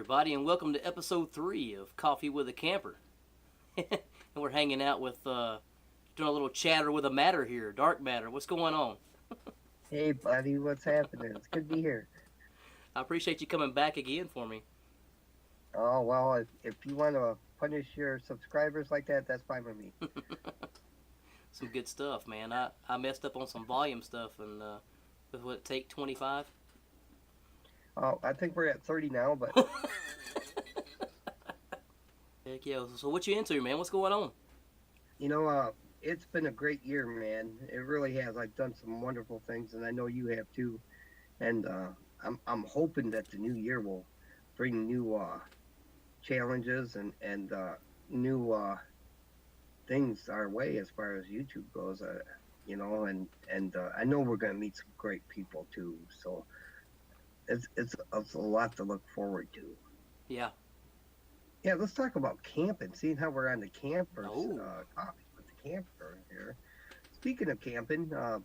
everybody, and welcome to episode 3 of Coffee with a Camper. And we're hanging out with, doing a little chatter with a matter here, dark matter. What's going on? Hey, buddy, what's happening? It's good to be here. I appreciate you coming back again for me. Oh, well, if you want to punish your subscribers like that, that's fine with me. Some good stuff, man. I messed up on some volume stuff, and with what, take 25? Oh, I think we're at 30 now, but Heck yeah. So what you into, man? What's going on? you know, uh, it's been a great year, man. It really has. I've done some wonderful things, and I know you have too. And I'm hoping that the new year will bring new challenges and new things our way as far as YouTube goes. And I know we're gonna meet some great people too. So it's a lot to look forward to. Yeah. Yeah, let's talk about camping. Seeing how we're on the campers, Oh. coffee with the camper here. Speaking of camping, now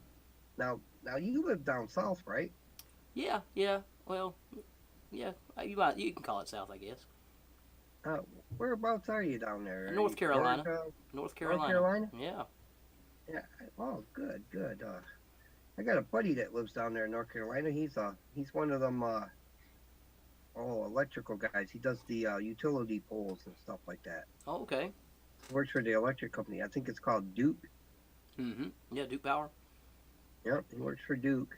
you live down south, right? Yeah, yeah. Well, yeah. You can call it South, I guess. Uh, whereabouts are you down there? Are North you Carolina. Georgia, North North Carolina. Carolina? Yeah. Yeah. Oh, good, good. I got a buddy that lives down there in North Carolina. He's one of them electrical guys. He does the utility poles and stuff like that. Oh, okay. He works for the electric company. I think it's called Duke. Mm-hmm. Yeah, Duke Power. Yep, he works for Duke.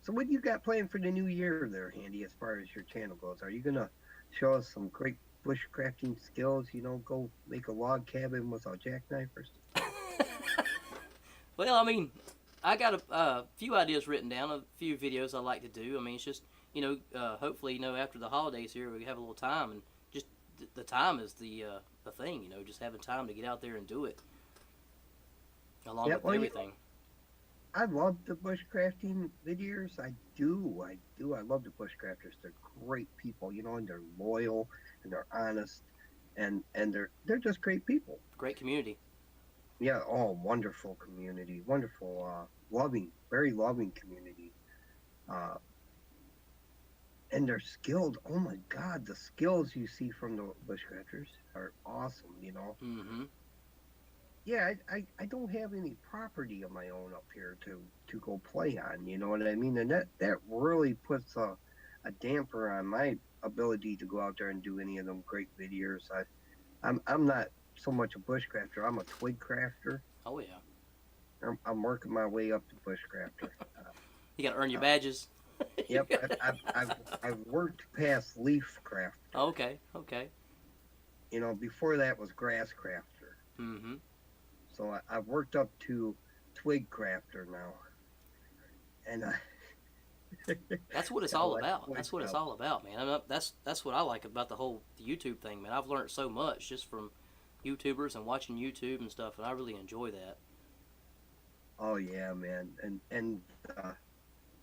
So what you got planned for the new year there, Handy, as far as your channel goes? Are you gonna show us some great bushcrafting skills? Go make a log cabin with a jackknife or Well, I mean, I got a few ideas written down, a few videos I like to do. I mean, it's just, hopefully, after the holidays here, we have a little time, and just the time is the thing, just having time to get out there and do it, along yeah, with well, everything. I love the bushcrafting videos. I love the bushcrafters. They're great people, and they're loyal and they're honest and they're just great people. Great community. Yeah, oh, wonderful community, wonderful, loving, very loving community. Uh, and they're skilled. Oh my God, the skills you see from the bushcrafters are awesome. Mm-hmm. Yeah, I don't have any property of my own up here to go play on. You know what I mean? And that really puts a damper on my ability to go out there and do any of them great videos. I'm not so much a bushcrafter. I'm a twig crafter. Oh, yeah. I'm working my way up to bushcrafter. You got to earn your Uh, badges. yep, I've worked past leaf crafter. Okay, okay. Before that was grass crafter. Mm-hmm. So I've worked up to twig crafter now, and That's what it's got a all lot about. of twig That's what it's stuff. all about, man. That's what I like about the whole YouTube thing, man. I've learned so much just from YouTubers and watching YouTube and stuff, and I really enjoy that. Oh yeah, man, and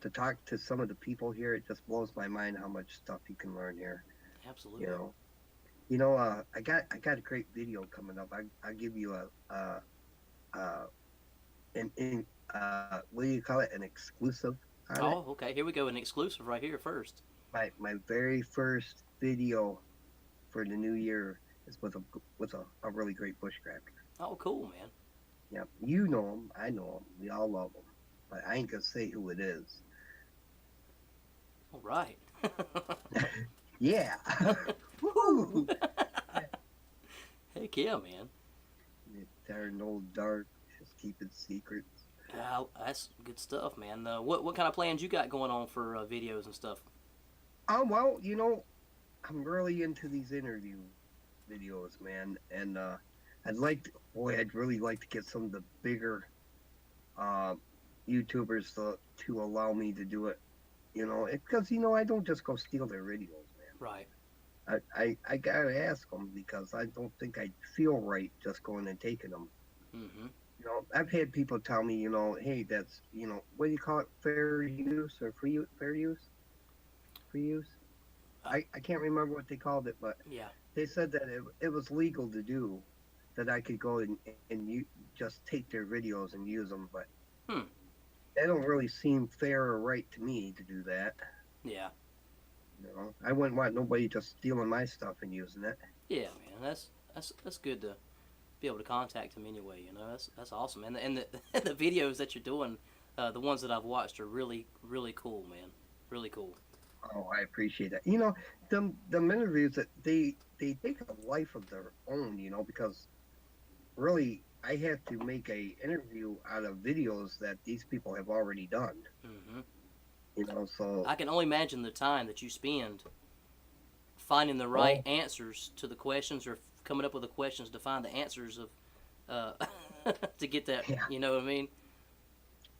to talk to some of the people here, it just blows my mind how much stuff you can learn here. You Absolutely. know, I got a great video coming up. I give you uh what do you call it? An exclusive on it. Oh, okay. Here we go. An exclusive right here first. My very first video for the new year is with a really great bushcrafter. Oh, cool, man. Yeah, you know him, I know him, we all love him, but I ain't gonna say who it is. All right. Yeah. Woo! Woo! Heck yeah, man. They're no dark, just keeping secrets. That's good stuff, man. What kind of plans you got going on for videos and stuff? Oh well, I'm really into these interview videos, man, and I'd really like to get some of the bigger uh, YouTubers to allow me to do it. Because I don't just go steal their videos, man. Right. I gotta ask them because I don't think I'd feel right just going and taking them. Mm-hmm. I've had people tell me, hey, that's, what do you call it, fair use or fair use, free use. Uh, I can't remember what they called it, but yeah. they said that it was legal to do, that I could go and just take their videos and use them, but Hmm. that don't really seem fair or right to me to do that. Yeah. You know, I wouldn't want nobody just stealing my stuff and using it. Yeah, man, that's good to be able to contact him anyway. You know, that's awesome. And the the videos that you're doing, the ones that I've watched are really cool, man. Really cool. Oh, I appreciate that. You know, them interviews that they take a life of their own. You know, because really I have to make a interview out of videos that these people have already done. Hmm. You know, so I can only imagine the time that you spend finding the right oh answers to the questions or coming up with the questions to find the answers of to get that. yeah. You know what I mean?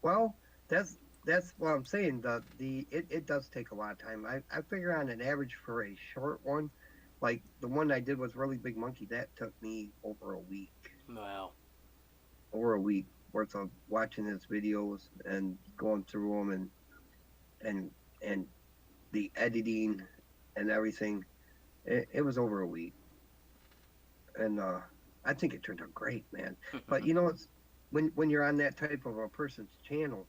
Well, that's what I'm saying. It does take a lot of time. I figure on an average for a short one, like the one I did with Really Big Monkey, that took me over a week. Wow. Over a week worth of watching his videos and going through them and and the editing and everything. It was over a week, and I think it turned out great, man. But you know, it's when you're on that type of a person's channel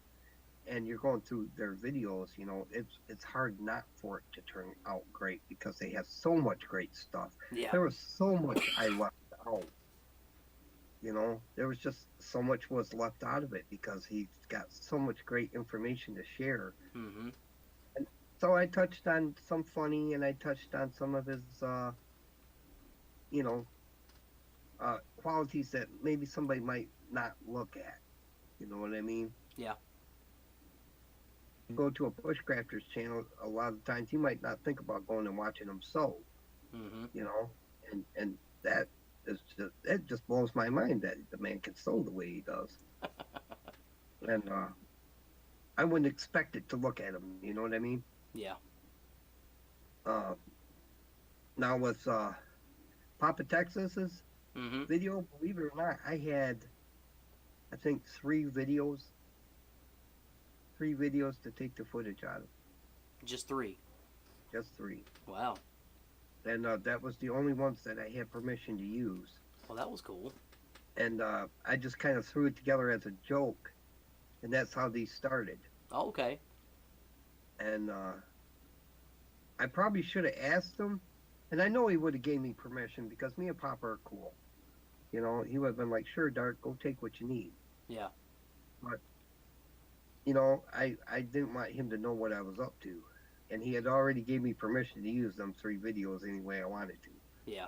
and you're going through their videos, you know, it's hard not for it to turn out great because they have so much great stuff. Yeah. There was so much I left out. You know, there was just so much was left out of it because he's got so much great information to share. Hmm. And so I touched on some funny, and I touched on some of his, you know, qualities that maybe somebody might not look at. You know what I mean? Yeah. You go to a bushcrafter's channel, a lot of times you might not think about going and watching them sew. Hmm. You know, and that is just it just blows my mind that the man can sew the way he does. And I wouldn't expect it to look at him. You know what I mean? Yeah. Uh, Now with Papa Texas's Hmm. video, believe it or not, I had I think three videos to take the footage out of, Just three. just three, Wow. and that was the only ones that I had permission to use. Well, that was cool. And I just kind of threw it together as a joke, and that's how these started. Oh, okay. And I probably should have asked him, and I know he would have gave me permission because me and Papa are cool. You know, he would have been like, "Sure, Dart, go take what you need." Yeah. But you know, I didn't want him to know what I was up to, and he had already gave me permission to use them three videos any way I wanted to. Yeah.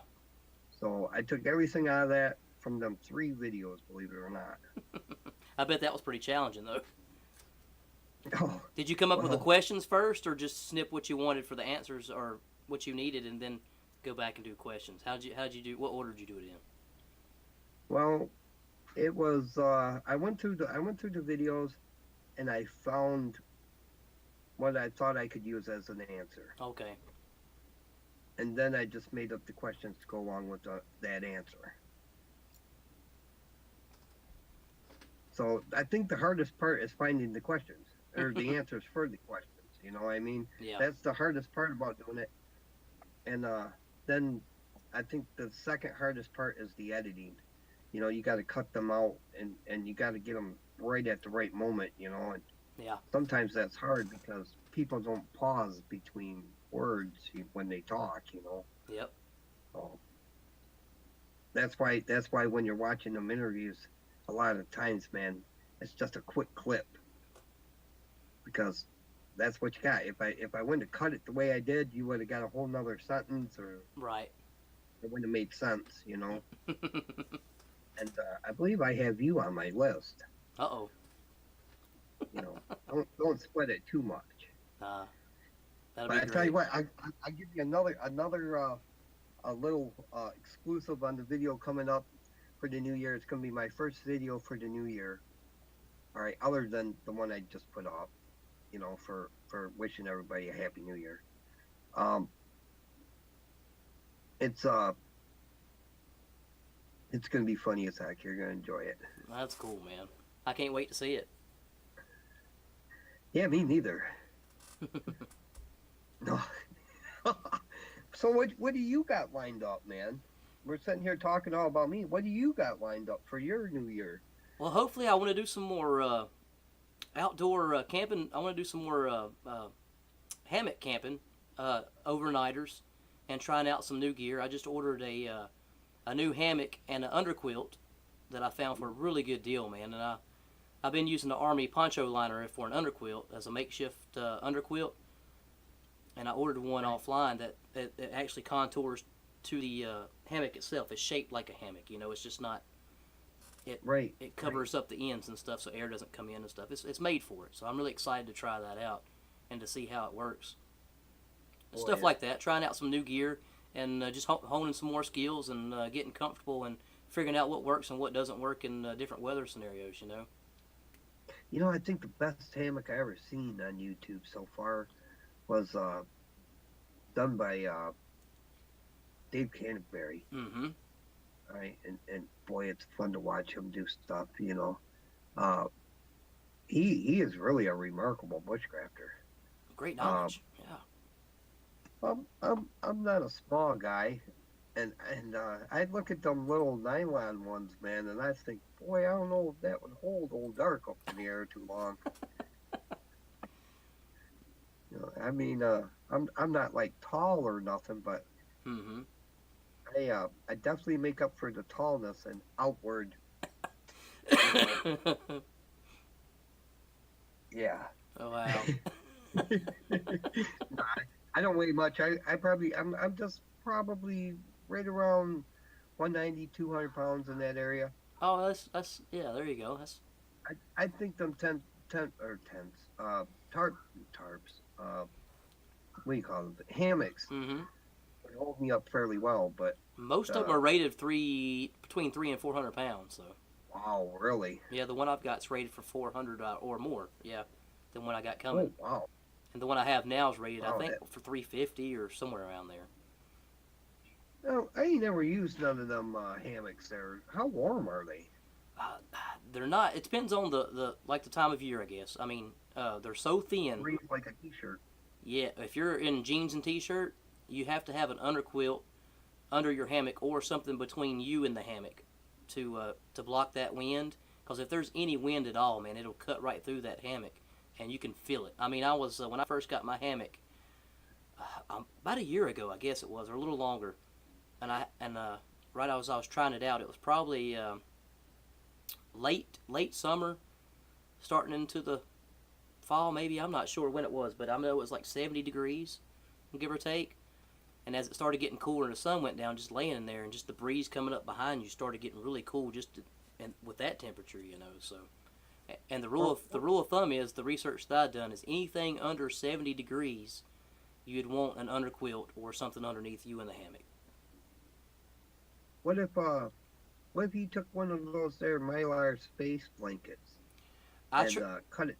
So I took everything out of that from them three videos, believe it or not. I bet that was pretty challenging though. Oh, Did you come up with the well, questions first, or just snip what you wanted for the answers, or what you needed, and then go back and do questions? How'd you do? What order did you do it in? well, it was I went through the videos and I found what I thought I could use as an answer, Okay. and then I just made up the questions to go along with that answer. So I think the hardest part is finding the questions or the answers for the questions. You know what I mean? Yeah. That's the hardest part about doing it. And then I think the second hardest part is the editing. You know, you got to cut them out and you got to get them right at the right moment. You know, and Yeah. sometimes that's hard because people don't pause between words when they talk. You know, Yep. so that's why when you're watching them interviews, a lot of times, man, it's just a quick clip because that's what you got. If I went to cut it the way I did, you would have got a whole nother sentence, or Right. it wouldn't have made sense, you know. And I believe I have you on my list. Uh-oh. You know, don't sweat it too much. Uh, that'll But be I tell you great. what, I give you another a little exclusive on the video coming up for the new year. It's going to be my first video for the new year. All right, other than the one I just put up, you know, for wishing everybody a happy new year. Um, it's it's going to be funny as heck. You're going to enjoy it. That's cool, man. I can't wait to see it. Yeah, me neither. No. So what do you got lined up, man? We're sitting here talking all about me. What do you got lined up for your new year? Well, hopefully, I want to do some more outdoor camping. I want to do some more hammock camping overnighters and trying out some new gear. I just ordered a new hammock and an underquilt that I found for a really good deal, man. And I've been using the Army poncho liner for an underquilt as a makeshift underquilt, and I ordered one offline that actually contours to the hammock itself. It's shaped like a hammock, you know. It's just not. It covers up the ends and stuff, so air doesn't come in and stuff. It's made for it, so I'm really excited to try that out and to see how it works. Boy, Stuff like that, trying out some new gear and just honing some more skills and getting comfortable and figuring out what works and what doesn't work in different weather scenarios, you know. You know, I think the best hammock I ever seen on YouTube so far was done by Dave Canterbury. Mm-hmm. Right, and boy, it's fun to watch him do stuff. You know, uh, he is really a remarkable bushcrafter. Great knowledge. Yeah. I'm not a small guy, and I look at them little nylon ones, man, and I think, boy, I don't know if that would hold old Dark up in the air too long. You know, I mean, I'm not like tall or nothing, but Mm-hmm. I definitely make up for the tallness and outward. Yeah. Oh wow. No, I don't weigh much. I'm just probably right around 190, 200 pounds in that area. Oh, that's yeah. There you go. That's I think them tents, tarps, what do you call them? Hammocks mm-hmm. would hold me up fairly well, but Most of them are rated between 300 and 400 pounds. So wow, really? yeah, the one I've got's rated for 400 or more. Yeah, the one I got coming, Oh, wow. and the one I have now is rated I Wow, think for 350 or somewhere around there. no, I ain't never used none of them hammocks there. How warm are they? Uh, they're not. It depends on the like the time of year, I guess. I mean, they're so thin. Breathe like a t-shirt. Yeah, if you're in jeans and t-shirt, you have to have an underquilt under your hammock or something between you and the hammock to block that wind. Because if there's any wind at all, man, it'll cut right through that hammock, and you can feel it. I mean, I was when I first got my hammock about a year ago, I guess it was, or a little longer, and right as I was trying it out, it was probably late summer, starting into the fall, maybe. I'm not sure when it was, but I know it was like 70 degrees, give or take. And as it started getting cooler and the sun went down, just laying in there and just the breeze coming up behind you started getting really cool and with that temperature, you know. So, and the rule of thumb is the research that I've done is anything under 70 degrees, you'd want an underquilt or something underneath you in the hammock. What if you took one of those there Mylar space blankets I and tr-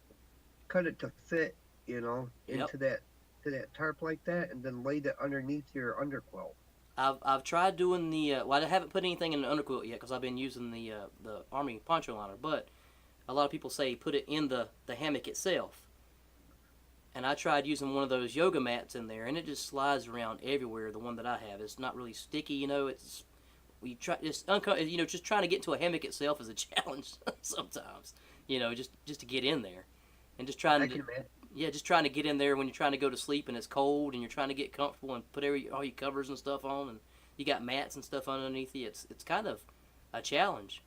cut it to fit, you know, Yep. into that tarp like that, and then laid it underneath your underquilt. I've tried doing the well, I haven't put anything in the underquilt yet because I've been using the Army poncho liner, but a lot of people say put it in the hammock itself. And I tried using one of those yoga mats in there, and it just slides around everywhere. The one that I have, it's not really sticky, you know. It's we try you know, just trying to get to a hammock itself is a challenge sometimes, you know, just to get in there, and just trying I to can imagine. yeah, just trying to get in there when you're trying to go to sleep and it's cold and you're trying to get comfortable and put all your covers and stuff on and you got mats and stuff underneath you. It's kind of a challenge.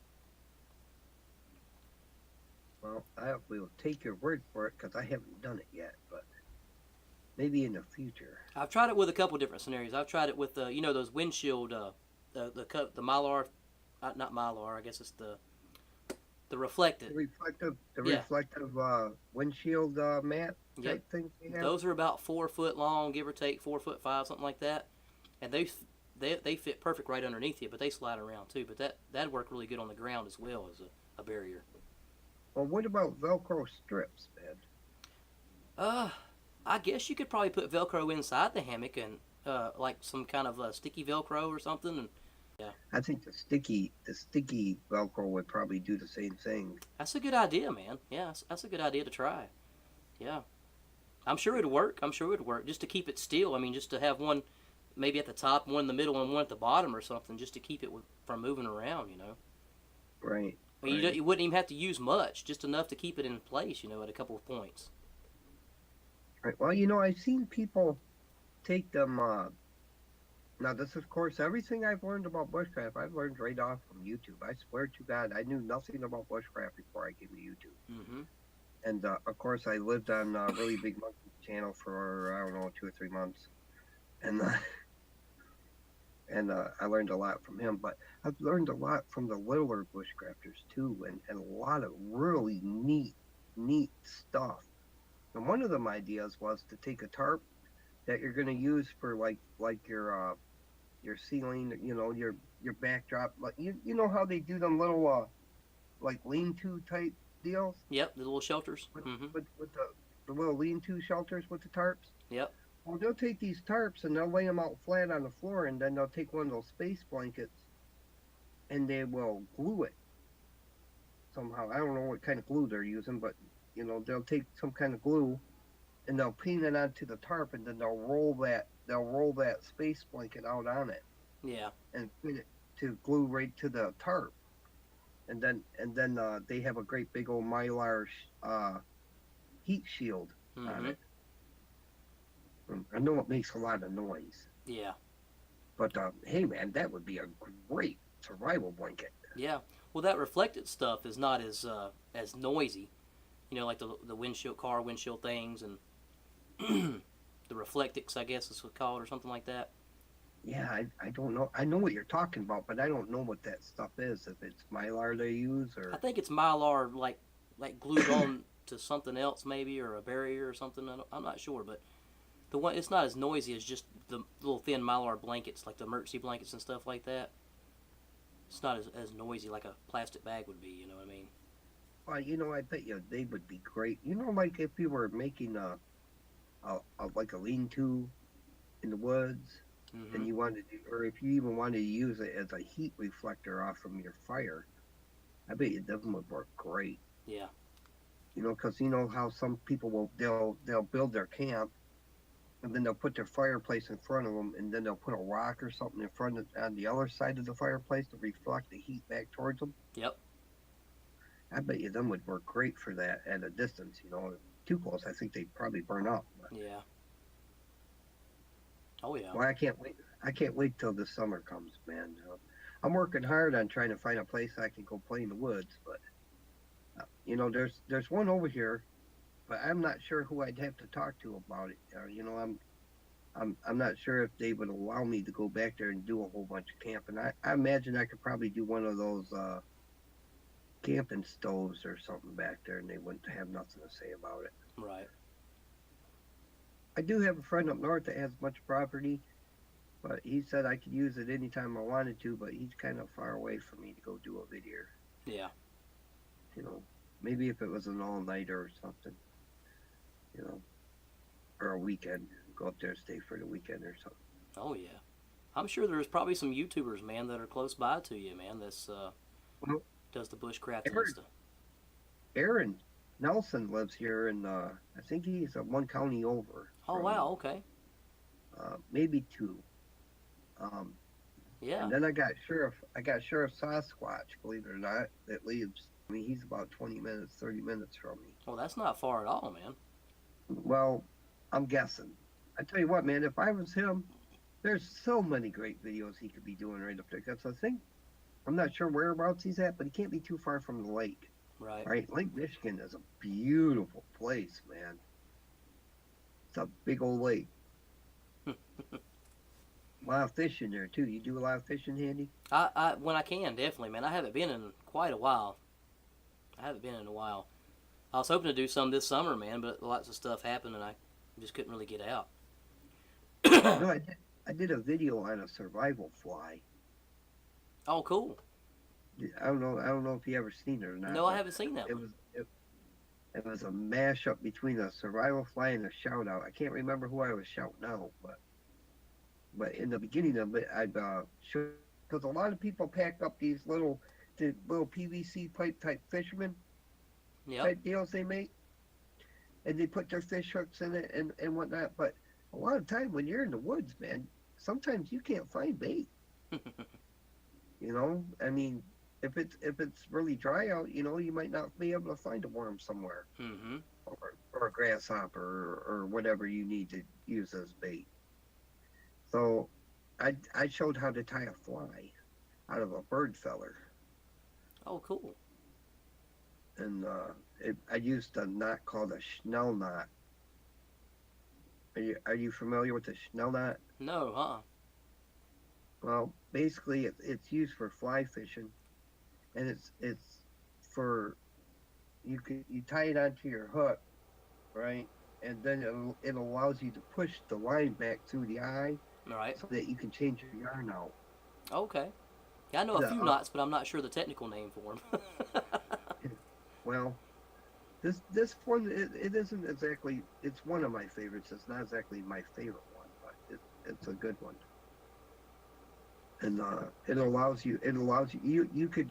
Well, I will take your word for it because I haven't done it yet, but maybe in the future. I've tried it with a couple different scenarios. I've tried it with you know those windshield the Mylar, not Mylar. I guess it's the reflected. The Yeah. reflective windshield mat type Yep. things they have. Those are about 4 foot long, give or take 4'5", something like that, and they fit perfect right underneath you, but they slide around too. But that'd work really good on the ground as well as a barrier. Well, what about Velcro strips, man? I guess you could probably put Velcro inside the hammock and like some kind of sticky Velcro or something. And yeah, I think the sticky Velcro would probably do the same thing. that's a good idea, man. Yeah, that's a good idea to try. Yeah, I'm sure it'd work. I'm sure it'd work just to keep it still. I mean, just to have one maybe at the top, one in the middle, and one at the bottom or something, just to keep it from moving around. You know. Right. I mean, you wouldn't even have to use much, just enough to keep it in place. You know, at a couple of points. Right. Well, you know, I've seen people take them. Now this is, of course, everything I've learned about bushcraft. I've learned right off from YouTube. I swear to God, I knew nothing about bushcraft before I came to YouTube. Mm-hmm. And of course, I lived on really big monkey channel for I don't know 2 or 3 months, and I learned a lot from him. But I've learned a lot from the littler bushcrafters too, and a lot of really neat stuff. And one of them ideas was to take a tarp that you're going to use for like your ceiling, your backdrop. Like you know how they do them little like lean-to type deals Yep, the little shelters. with Mm-hmm. with the little lean-to shelters with the tarps. Yep. Well, they'll take these tarps and they'll lay them out flat on the floor, and then they'll take one of those space blankets and they will glue it somehow. I don't know what kind of glue they're using, but they'll take some kind of glue and they'll paint it onto the tarp, and then they'll roll that space blanket out on it Yeah. and put it to glue right to the tarp, and then they have a great big old mylar heat shield on Mm-hmm. it. I know it makes a lot of noise, Yeah. but hey man, that would be a great survival blanket. Yeah. Well, that reflected stuff is not as noisy. Like the windshield car windshield things and the reflectix, I guess it's called, or something like that. Yeah, I don't know. I know what you're talking about, but I don't know what that stuff is. If it's mylar they use I or think it's mylar, like glued on to something else, maybe, or a barrier or something. I'm not sure, but the one it's not as noisy as just the little thin mylar blankets, like the emergency blankets and stuff like that. It's not as noisy like a plastic bag would be. You know what I mean? I bet you they would be great. Like if you were making a like a lean-to in the woods, Mm-hmm. and you wanted to, or if you even wanted to use it as a heat reflector off from your fire, I bet you them would work great. Yeah. Because you know how some people they'll build their camp, and then they'll put their fireplace in front of them, and then they'll put a rock or something in front of on the other side of the fireplace to reflect the heat back towards them. Yep. I bet you them would work great for that at a distance. Too close, I think they'd probably burn up. But, Yeah. Oh yeah. well, I can't wait. I can't wait till the summer comes, man. I'm working hard on trying to find a place I can go play in the woods, but there's one over here, but I'm not sure who I'd have to talk to about it. I'm not sure if they would allow me to go back there and do a whole bunch of camping. I imagine I could probably do one of those camping stoves or something back there, and they wouldn't have nothing to say about it. Right. I do have a friend up north that has a bunch of property, but he said I could use it anytime I wanted to, but he's kind of far away for me to go do a video. Yeah. You know, maybe if it was an all-nighter or something, you know, or a weekend, go up there and stay for the weekend or something. Oh yeah. I'm sure there's probably some YouTubers, man, that are close by to you, man. That's Well, does the bushcrafting and Aaron, stuff. Aaron Nelson lives here, and I think he's one county over Oh from wow. Okay. maybe two. Um, Yeah. and then I got Sheriff Sasquatch, believe it or not, that lives. I mean, he's about 20 minutes, 30 minutes from me. Well, that's not far at all, man. Well, I'm guessing. I tell you what, man, if I was him, there's so many great videos he could be doing right up there. Because I think, I'm not sure whereabouts he's at, but he can't be too far from the lake. Right. Right? Lake Michigan is a beautiful place, man. It's a big old lake. A lot of fish in there, too. You do a lot of fishing, Handy? I when I can, definitely, man. I haven't been in quite a while. I haven't been in a while. I was hoping to do some this summer, man, but lots of stuff happened and I just couldn't really get out. No, I did a video on a survival fly. Oh, cool. I don't know if you ever seen it or not, No, I but haven't seen that it one. was it was a mashup between a survival fly and a shout out. I can't remember who I was shouting out, but in the beginning of it, I showed, because a lot of people pack up the little PVC pipe type fisherman Yep. type deals they make, and they put their fish hooks in it and whatnot. But a lot of time when you're in the woods, man, sometimes you can't find bait. I mean, if it's really dry out, you might not be able to find a worm somewhere, Mm-hmm. or a grasshopper, or whatever you need to use as bait. So I showed how to tie a fly out of a bird feather, Oh, cool. and I used a knot called a Schnell knot. Are you familiar with the Schnell knot? No, huh? Well, basically it's used for fly fishing, and it's for you tie it onto your hook, right? And then it allows you to push the line back through the eye All right. so that you can change your yarn out. Okay. Yeah, I know a The few knots, but I'm not sure the technical name for them. well, this one it isn't exactly. It's one of my favorites. It's not exactly my favorite one, but it's a good one. And it allows you you could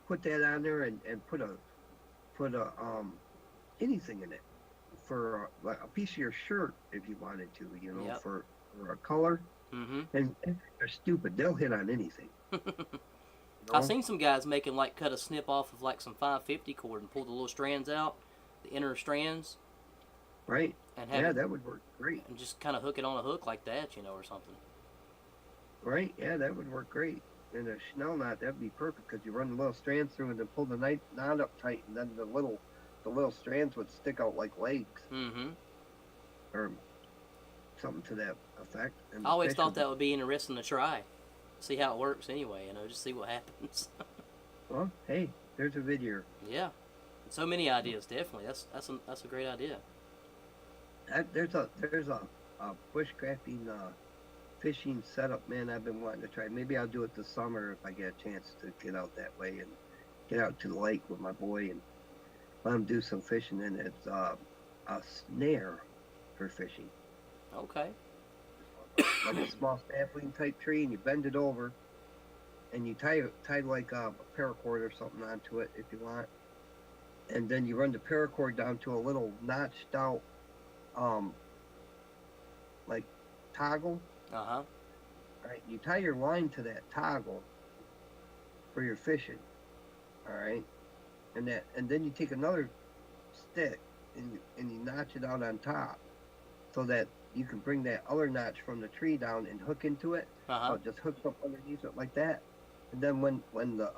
put that on there and put a anything in it for like a piece of your shirt if you wanted to, Yep. for a color. Mm-hmm. And they're stupid. They'll hit on anything, you I've know? seen some guys making like cut a snip off of like some 550 cord and pull the little strands out, the inner strands, Right? and have Yeah, it that would work great. and just kind of hook it on a hook like that, or something. Right? Yeah, that would work great. And a Schnell knot, that'd be perfect because you run the little strands through and then pull the knot up tight, and then the little strands would stick out like legs Mm-hmm. or something to that effect. And I the always fish thought would be that would be interesting to try, see how it works anyway. Just see what happens. well. Hey, there's a video. Yeah. So many ideas, definitely. That's a great idea. There's a bushcrafting fishing setup, man. I've been wanting to try. Maybe I'll do it this summer if I get a chance to get out that way and get out to the lake with my boy and let him do some fishing. And it's a snare for fishing, Okay. like a small sapling type tree, and you bend it over and you tie like a paracord or something onto it if you want, and then you run the paracord down to a little notched out um like toggle. Uh huh. Right, you tie your line to that toggle for your fishing. All right, and then you take another stick and you notch it out on top so that you can bring that other notch from the tree down and hook into it. Uh So huh. it just hooks up underneath it like that. And then when the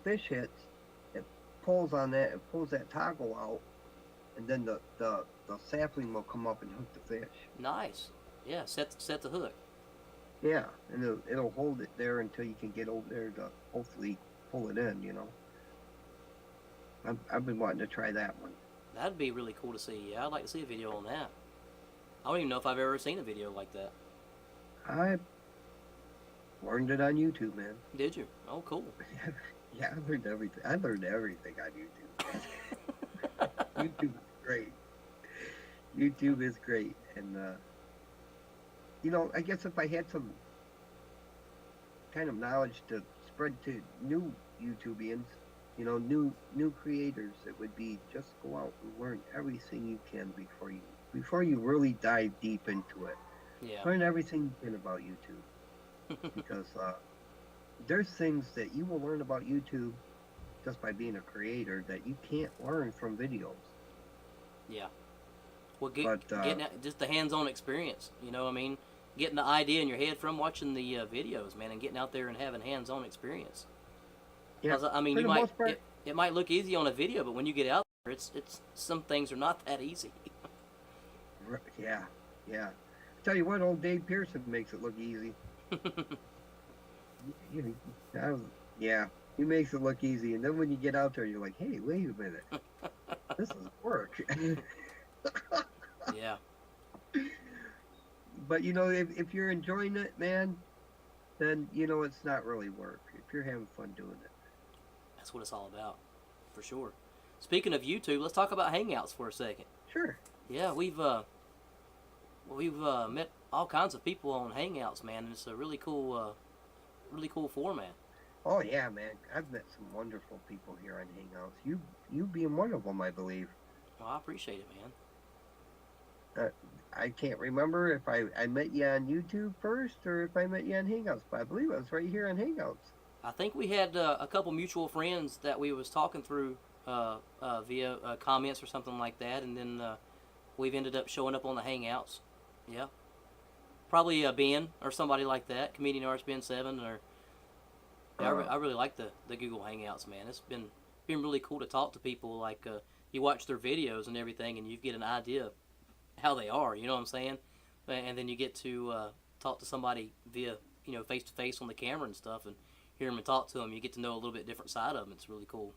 fish hits, it pulls on that and pulls that toggle out, and then the sapling will come up and hook the fish. Nice. Yeah. Set the hook. Yeah, and it'll hold it there until you can get over there to hopefully pull it in. I've been wanting to try that one. That'd be really cool to see. Yeah, I'd like to see a video on that. I don't even know if I've ever seen a video like that. I learned it on YouTube, man. Did you? Oh, cool. Yeah, I learned everything. I learned everything on YouTube. YouTube is great. YouTube is great, and I guess if I had some kind of knowledge to spread to new YouTubians, new creators, it would be just go out and learn everything you can before you really dive deep into it. Yeah. Learn everything you can about YouTube because there's things that you will learn about YouTube just by being a creator that you can't learn from videos. Yeah. Well, But getting just the hands-on experience. I mean, getting the idea in your head from watching the videos, man, and getting out there and having hands-on experience. yeah, 'Cause, I mean, for you the might most part, it might look easy on a video, but when you get out there, it's some things are not that easy. yeah, yeah. Tell you what, old Dave Pearson makes it look easy. You yeah, he makes it look easy, and then when you get out there, you're like, hey, wait a minute, this is work. Yeah. But if you're enjoying it, man, then it's not really work. If you're having fun doing it. That's what it's all about, for sure. Speaking of YouTube, let's talk about Hangouts for a second. Sure. Yeah, we've met all kinds of people on Hangouts, man, and it's a really cool format. Oh yeah, man. I've met some wonderful people here on Hangouts. You being one of them, I believe. Well, I appreciate it, man. I can't remember if I met you on YouTube first or if I met you on Hangouts, but I believe it was right here on Hangouts. I think we had a couple mutual friends that we was talking through via comments or something like that, and then we've ended up showing up on the Hangouts. Yeah. Probably Ben or somebody like that, comedian artist Ben 7, or yeah, Uh, I really like the Google Hangouts, man. It's been really cool to talk to people. Like you watch their videos and everything, and you get an idea of how they are. You know what I'm saying? And then you get to talk to somebody via face to face on the camera and stuff, and hear them and talk to them. You get to know a little bit different side of them. It's really cool.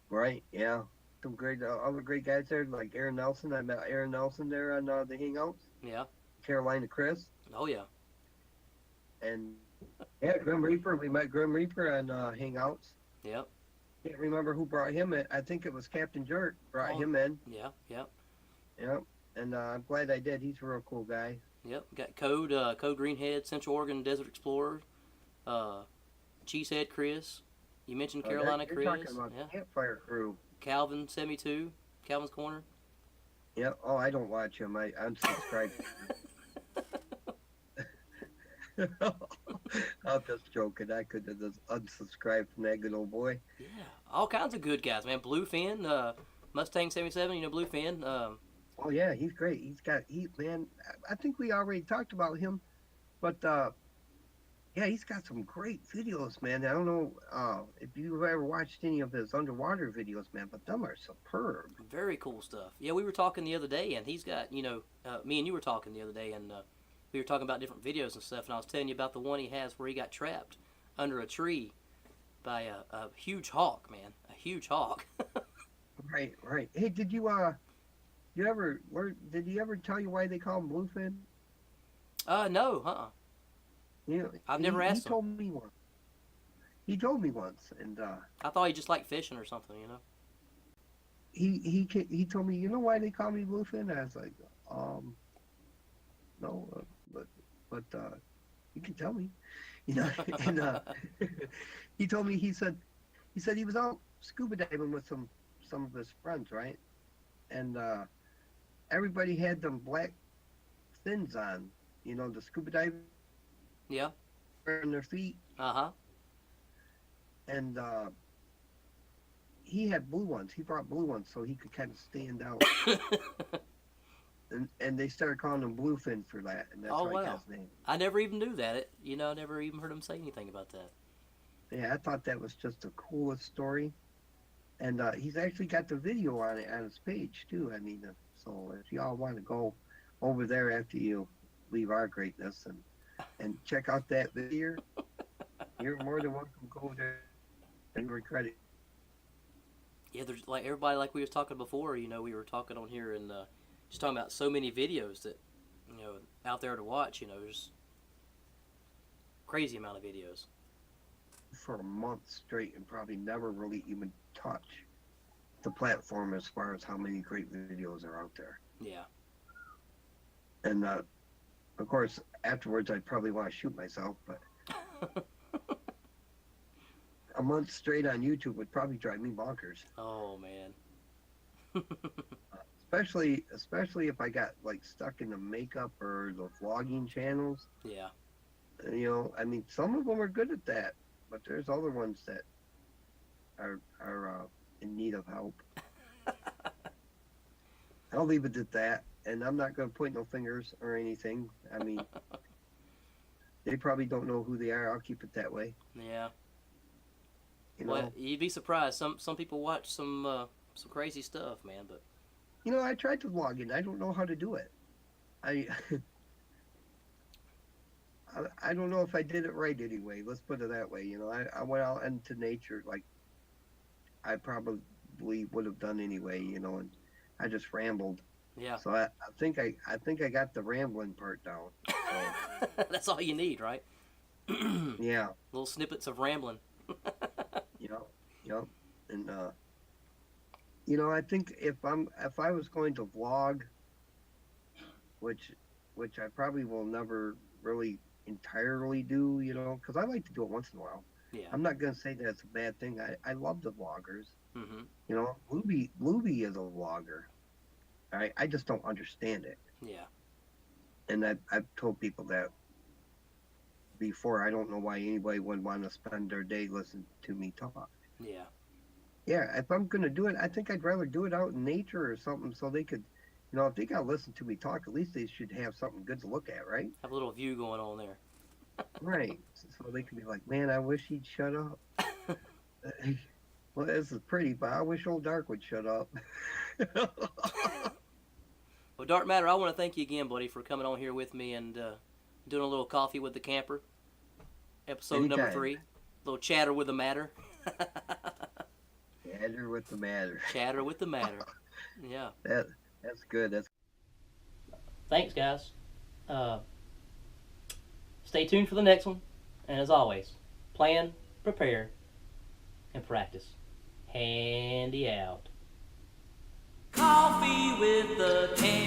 right, yeah. Some great, other great guys there, like Aaron Nelson. I met Aaron Nelson there on the Hangouts. Yeah. Carolina Chris. Oh yeah. And yeah, Grim Reaper. We met Grim Reaper on Hangouts. Yep. Can't remember who brought him in. I think it was Captain Jerk brought Oh him in. yeah. Yep. Yep. And I'm glad I did. He's a real cool guy. Yep. Got Code Greenhead, Central Oregon Desert Explorer, uh, Cheesehead Chris. You mentioned Carolina You're Chris. talking about Yeah. the Campfire Crew. Calvin 72, Calvin's Corner. Yeah. Oh, I don't watch him. I unsubscribe. I'm just joking. I could have just unsubscribed from that good old boy. Yeah, all kinds of good guys, man. Bluefin, Mustang 77. Bluefin. Oh yeah, he's great. Man. I think we already talked about him, but yeah, he's got some great videos, man. I don't know if you've ever watched any of his underwater videos, man, but them are superb. Very cool stuff. Yeah, we were talking the other day, and he's got me and you were talking the other day, and we were talking about different videos and stuff, and I was telling you about the one he has where he got trapped under a tree by a huge hawk, man. A huge hawk. Right, right. Hey, did he ever tell you why they call him bluefin? No, You know, I've never he asked him. told me once. He told me once, and I thought he just liked fishing or something. he told me, you know why they call me bluefin? I was like, no, but you can tell me, you know. And he told me, he said he was out scuba diving with some of his friends, right? And everybody had them black fins on, the scuba diving Yeah. on their feet, Uh and he had blue ones. He brought blue ones so he could kind of stand out. huh. And they started calling him Bluefin for that, and that's Oh how he wow. got his name. I never even knew that. I never even heard him say anything about that. Yeah, I thought that was just the coolest story, and he's actually got the video on it on his page too. I mean, so if y'all want to go over there after you leave our greatness and check out that video, you're more than welcome to go there and regret it. Yeah, there's like everybody like we was talking before. We were talking on here and just talking about so many videos that out there to watch. There's crazy amount of videos. For a month straight and probably never really even touch the platform as far as how many great videos are out there. Yeah. And of course, afterwards, I'd probably want to shoot myself, but a month straight on YouTube would probably drive me bonkers. Oh man. Especially if I got like stuck in the makeup or the vlogging channels. Yeah. I mean, some of them are good at that, but there's other ones that are in need of help. I'll leave it at that, and I'm not going to point no fingers or anything. I mean, they probably don't know who they are. I'll keep it that way. Yeah. You know, Well, you'd be surprised. Some people watch some crazy stuff, man. But I tried to vlog and I don't know how to do it. I I don't know if I did it right anyway. Let's put it that way. I went out into nature like I probably would have done anyway. And I just rambled. yeah, So I think I got the rambling part down. So, that's all you need, right? yeah, Little snippets of rambling. yep. And I think if I was going to vlog, which I probably will never really entirely do, because I like to do it once in a while. Yeah. I'm not gonna say that's a bad thing. I love the vloggers. Mhm. Blueby is a vlogger. I just don't understand it. Yeah. And I've told people that before. I don't know why anybody would want to spend their day listening to me talk. Yeah. Yeah, if I'm gonna do it, I think I'd rather do it out in nature or something, so they could You know, if they gotta listen to me talk, at least they should have something good to look at, right? Have a little view going on there. Right. So they can be like, man, I wish he'd shut up. Well, this is pretty, but I wish old Dark would shut up. Well, Dark Matter, I want to thank you again, buddy, for coming on here with me and doing a little coffee with the camper. Episode Anytime. number 3. A little chatter with the matter. Chatter with the matter. Chatter with the matter. Yeah. That's good. That's Thanks, guys. Stay tuned for the next one. And as always, plan, prepare, and practice. Handy out. Coffee with the camper.